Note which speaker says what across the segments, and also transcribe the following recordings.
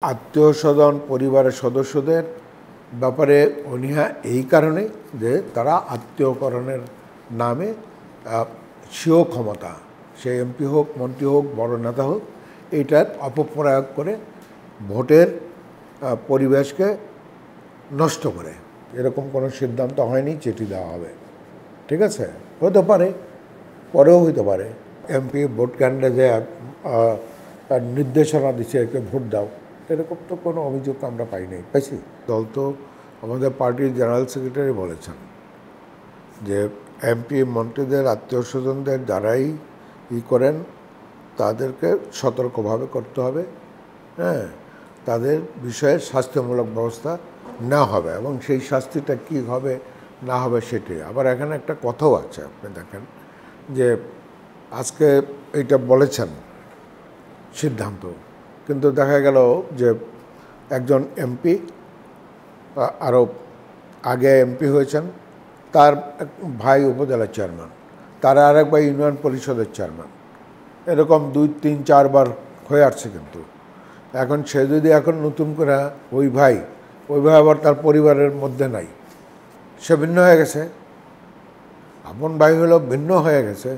Speaker 1: আত্মীয়স্বজন পরিবারের সদস্যদের ব্যাপারে অনীহা এই কারণে যে তারা আত্মীয়করণের নামে স্বীয় ক্ষমতা, সে এমপি হোক, মন্ত্রী হোক, বড় নেতা হোক, এইটার অপপ্রয়োগ করে ভোটের পরিবেশকে নষ্ট করে এরকম কোনো সিদ্ধান্ত হয়নি, চিঠি দেওয়া হবে। ঠিক আছে, হতে পারে, পরেও হইতে পারে। এমপি ভোট কেন্দ্রে যে নির্দেশনা দিচ্ছে একে ভোট দাও, এরকম তো কোনো অভিযোগ আমরা পাই নাই, পাইছি। দল তো আমাদের পার্টির জেনারেল সেক্রেটারি বলেছেন যে এমপি মন্ত্রীদের আত্মীয় স্বজনদের যারাই করেন তাদেরকে সতর্কভাবে করতে হবে, হ্যাঁ, তাদের বিষয়ে শাস্তিমূলক ব্যবস্থা নেওয়া হবে এবং সেই শাস্তিটা কী হবে না হবে সেটাই। আবার এখানে একটা কথাও আছে, আপনি দেখেন যে আজকে এইটা বলেছেন সিদ্ধান্ত, কিন্তু দেখা গেল যে একজন এমপি আরও আগে এমপি হয়েছেন, তার ভাই উপজেলার চেয়ারম্যান, তার আরেক ভাই ইউনিয়ন পরিষদের চেয়ারম্যান, এরকম 2, 3, 4 বার হয়ে আসছে। কিন্তু এখন সে যদি এখন নতুন করে ওই ভাই আবার তার পরিবারের মধ্যে নাই, সে ভিন্ন হয়ে গেছে, আপন ভাই হলেও ভিন্ন হয়ে গেছে,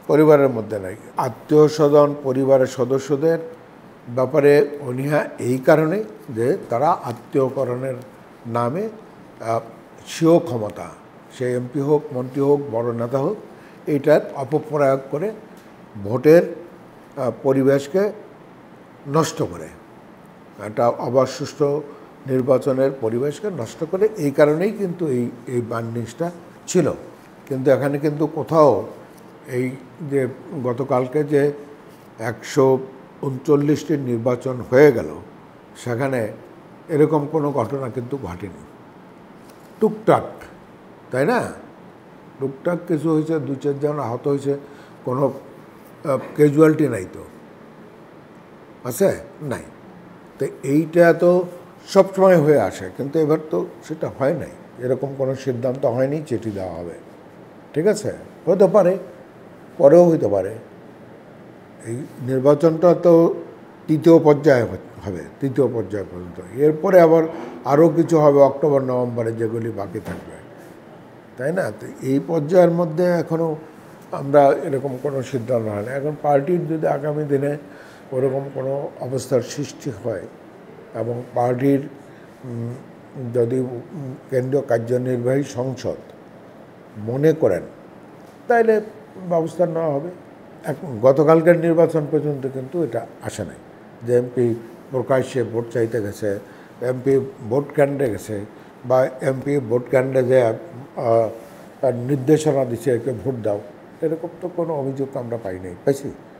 Speaker 1: পরিবারের মধ্যে নাই। আত্মীয় স্বজন পরিবারের সদস্যদের ব্যাপারে অনীহা এই কারণে যে তারা আত্মীয়করণের নামে স্বীয় ক্ষমতা, সে এমপি হোক, মন্ত্রী হোক, বড় নেতা হোক, এইটার অপপ্রয়োগ করে ভোটের পরিবেশকে নষ্ট করে, একটা অবাধ সুষ্ঠু নির্বাচনের পরিবেশকে নষ্ট করে। এই কারণেই কিন্তু এই বার্নিশটা ছিল। কিন্তু এখানে কিন্তু কোথাও এই যে গতকালকে যে 139টি নির্বাচন হয়ে গেল, সেখানে এরকম কোনো ঘটনা কিন্তু ঘটেনি। টুকটাক, তাই না, টুকটাক কিছু হয়েছে, 2-4 জন আহত হয়েছে, কোনো ক্যাজুয়ালিটি নাই তো, আছে নাই। তো এইটা তো সবসময় হয়ে আসে, কিন্তু এবার তো সেটা হয় নাই, এরকম কোনো সিদ্ধান্ত হয়নি, চিঠি দেওয়া হবে। ঠিক আছে, হতে পারে, পরেও হইতে পারে। এই নির্বাচনটা তো 3য় পর্যায়ে হবে, 3য় পর্যায় পর্যন্ত। এরপরে আবার আরও কিছু হবে অক্টোবর নভেম্বরে, যেগুলি বাকি থাকবে, তাই না। তো এই পর্যায়ের মধ্যে এখনও আমরা এরকম কোনো সিদ্ধান্ত হয় না। এখন পার্টির যদি আগামী দিনে ওরকম কোনো অবস্থার সৃষ্টি হয় এবং পার্টির যদি কেন্দ্রীয় কার্যনির্বাহী সংসদ মনে করেন, তাইলে ব্যবস্থা নেওয়া হবে। এখন গতকালকের নির্বাচন পর্যন্ত কিন্তু এটা আসে নাই যে এমপি প্রকাশ্যে ভোট চাইতে গেছে, এমপি ভোট কেন্দ্রে গেছে, বা এমপি ভোট কেন্দ্রে যে নির্দেশনা দিচ্ছে একে ভোট দাও, এরকম তো কোনো অভিযোগ আমরা পাই নাই, পাইছি।